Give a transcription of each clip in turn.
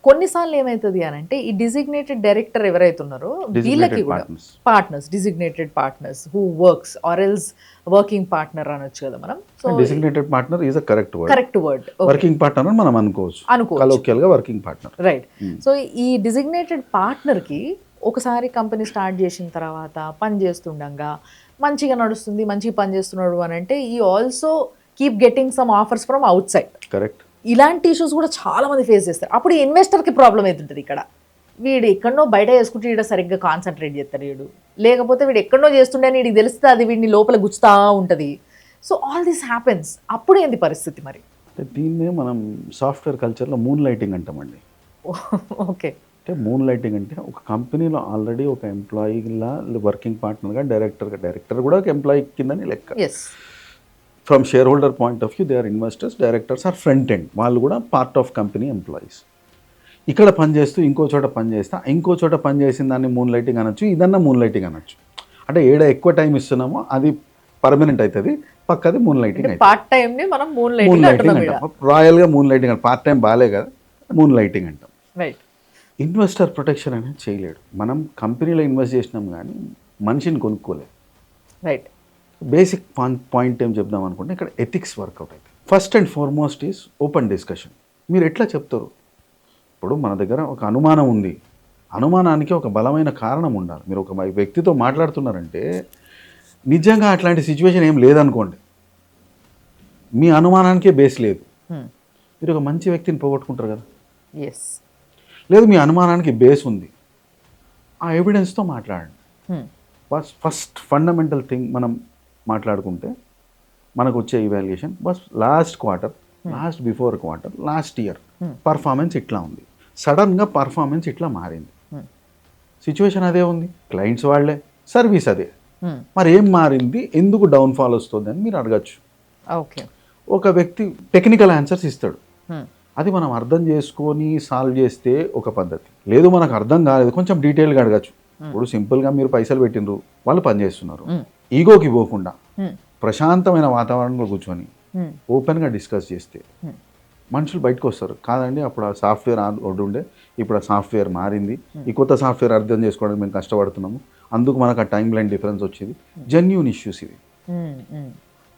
కొన్నిసార్లు ఏమవుతుంది అని అంటే ఈ డిజిగ్నేటెడ్ డైరెక్టర్ ఎవరైతే ఉన్నారో వీళ్ళకి కూడా partners, designated partners who works or else working partner అనొచ్చు కదా మనం. So designated partner is a correct word. Working partner అని మనం అనుకోవచ్చు కలోకియల్గా వర్కింగ్ పార్ట్నర్, రైట్. సో ఈ డిజిగ్నేటెడ్ పార్ట్నర్కి ఒకసారి కంపెనీ స్టార్ట్ చేసిన తర్వాత పని చేస్తుండగా మంచిగా నడుస్తుంది, మంచిగా పని చేస్తున్నాడు అని అంటే ఈ also keep getting some offers from out side. Correct. ఇలాంటి ఇష్యూస్ కూడా చాలా మంది ఫేస్ చేస్తారు. అప్పుడు ఈ ఇన్వెస్టర్కి ప్రాబ్లం అవుతుంటుంది. ఇక్కడ వీడు ఎక్కడో బయట చేసుకుంటే వీడు సరిగ్గా కాన్సన్ట్రేట్ చేస్తారు, వీడు లేకపోతే వీడు ఎక్కడో చేస్తుండే అని వీడికి తెలిస్తే అది వీడిని లోపల గుచ్చుతా ఉంటుంది. So all this happens. అప్పుడు ఏంది పరిస్థితి మరి? దీన్నే మనం సాఫ్ట్వేర్ కల్చర్లో మూన్ లైటింగ్ అంటామండి. ఓకే. అంటే మూన్ లైటింగ్ అంటే ఒక కంపెనీలో ఆల్రెడీ ఒక ఎంప్లాయీలా వర్కింగ్ పార్ట్నర్గా డైరెక్టర్ కూడా ఒక ఎంప్లాయీ కిందని లెక్క. From share holder point of view they are investors, directors are front end, వాళ్ళు కూడా పార్ట్ ఆఫ్ కంపెనీ ఎంప్లాయీస్. ఇక్కడ పనిచేస్తూ ఇంకో చోట పనిచేస్తా ఇంకో చోట పనిచేసిన దాన్ని మూన్ లైటింగ్ అనొచ్చు, ఇదన్నా మూన్ లైటింగ్ అనొచ్చు. అంటే ఏడ ఎక్కువ టైం ఇస్తున్నామో అది పర్మనెంట్ అవుతుంది, పక్కది మూన్ లైటింగ్ అవుతుంది. పార్ట్ టైంని మనం మూన్ లైటింగ్ అంటాం. రాయల్గా మూన్ లైటింగ్ అంటాం. పార్ట్ టైం బాగాలే కదా, మూన్ లైటింగ్ అంటాం. ఇన్వెస్టర్ ప్రొటెక్షన్ అనేది చేయలేడు. మనం కంపెనీలో ఇన్వెస్ట్ చేసినాం కానీ మనిషిని కొనుక్కోలేదు. రైట్. బేసిక్ పాయింట్ ఏం చెప్దాం అనుకుంటే ఇక్కడ ఎథిక్స్ వర్కౌట్ అవుతుంది. First and foremost is open discussion. మీరు ఎట్లా చెప్తారు? ఇప్పుడు మన దగ్గర ఒక అనుమానం ఉంది, అనుమానానికి ఒక బలమైన కారణం ఉండాలి. మీరు ఒక వ్యక్తితో మాట్లాడుతున్నారంటే నిజంగా అట్లాంటి సిచ్యువేషన్ ఏం లేదనుకోండి, మీ అనుమానానికే బేస్ లేదు, మీరు ఒక మంచి వ్యక్తిని పోగొట్టుకుంటారు కదా. లేదు, మీ అనుమానానికి బేస్ ఉంది, ఆ ఎవిడెన్స్తో మాట్లాడండి. ఫస్ట్ ఫండమెంటల్ థింగ్ మనం మాట్లాడుకుంటే మనకు వచ్చే evaluation bus last quarter, last before quarter, last year performance ఇట్లా ఉంది, సడన్గా పర్ఫార్మెన్స్ ఇట్లా మారింది. సిచ్యువేషన్ అదే ఉంది, క్లయింట్స్ వాళ్ళే, సర్వీస్ అదే, మరి ఏం మారింది, ఎందుకు డౌన్ఫాల్ వస్తుంది అని మీరు అడగచ్చు. ఒక వ్యక్తి టెక్నికల్ ఆన్సర్స్ ఇస్తాడు, అది మనం అర్థం చేసుకొని సాల్వ్ చేస్తే ఒక పద్ధతి. లేదు మనకు అర్థం కాలేదు, కొంచెం డీటెయిల్గా అడగచ్చు. ఇప్పుడు సింపుల్గా మీరు పైసలు పెట్టినరు, వాళ్ళు పనిచేస్తున్నారు, ఈగోకి పోకుండా ప్రశాంతమైన వాతావరణంలో కూర్చొని ఓపెన్గా డిస్కస్ చేస్తే మనుషులు బయటకు వస్తారు. కాదండి అప్పుడు ఆ సాఫ్ట్వేర్ ఉండే, ఇప్పుడు ఆ సాఫ్ట్వేర్ మారింది, ఈ కొత్త సాఫ్ట్వేర్ అర్థం చేసుకోవడానికి మేము కష్టపడుతున్నాము, అందుకు మనకు ఆ టైం లైన్ డిఫరెన్స్ వచ్చింది. జెన్యూన్ ఇష్యూస్ ఇవి.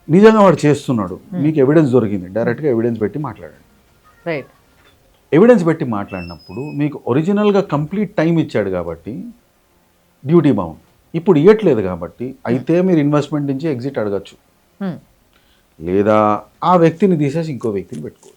నిజంగా వాడు చేస్తున్నాడు, మీకు ఎవిడెన్స్ దొరికింది, డైరెక్ట్గా ఎవిడెన్స్ పెట్టి మాట్లాడండి. ఎవిడెన్స్ పెట్టి మాట్లాడినప్పుడు మీకు ఒరిజినల్గా కంప్లీట్ టైం ఇచ్చాడు కాబట్టి డ్యూటీ బౌండ్. ఇప్పుడు ఇవ్వట్లేదు కాబట్టి అయితే మీరు ఇన్వెస్ట్మెంట్ నుంచి ఎగ్జిట్ అడగచ్చు, లేదా ఆ వ్యక్తిని తీసేసి ఇంకో వ్యక్తిని పెట్టుకోవచ్చు.